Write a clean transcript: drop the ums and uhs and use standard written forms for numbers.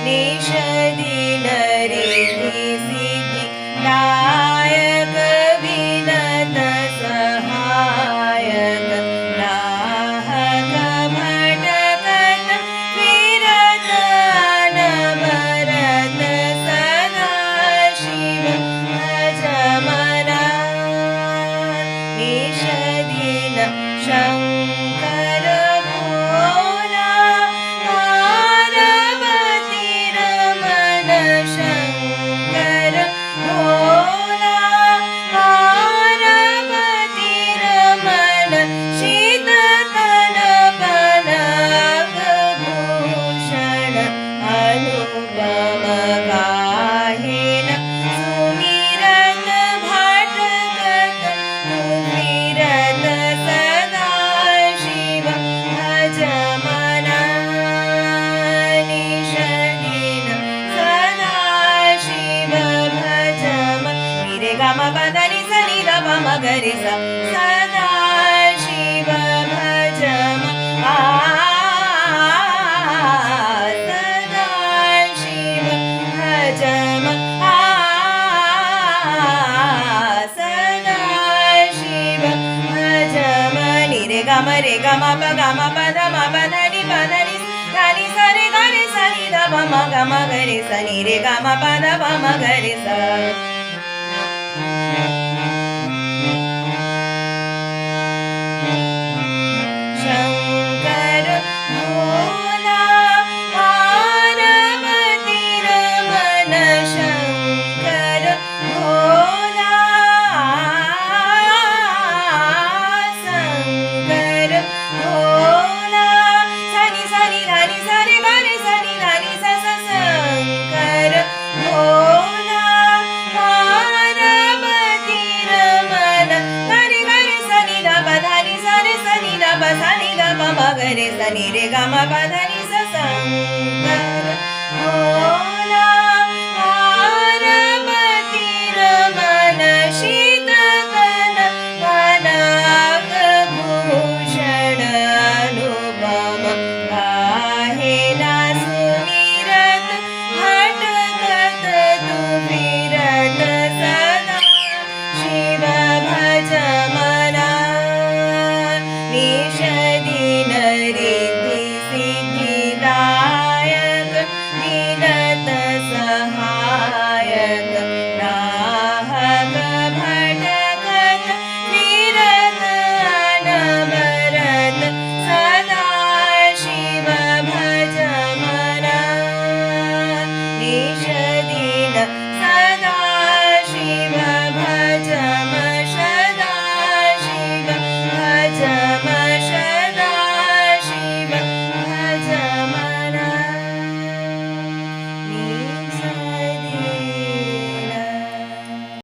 निषदीन रिद्धि सिद्धि दायक विनत सहायक नाहक भटकत विरत अनवरत सदा शिव भज मना निषदीन शंकर भोला पार्वती रमण शंकर भोला पार्वती रमण शीततन पनगभूषण अनुपम गाहेन सुमिरत भटकत तुमिरत सदा शिव भज मना निषदीन सदा शिव भज रे ग म प ध नि स नि ध प म ग रे सा सदा शिव भज सदा शिव भज सदा शिव भज नि रे ग म प ग म प ध म प ध नि ध नि स रे ग रे स नि ध प म ग म ग रे स नि रे ग म प ध प म ग रे सा शंकर भोला पार्वती रमण शंकर भोला शंकर भोला सनि सनि धनि सरे गरे सनि धनि स शंकर भोला पार्वती रमण गरे गरे सनि ध प धनि सरे सनि ध प सनि ध प म ग रे सनि रे ग म प ध नि स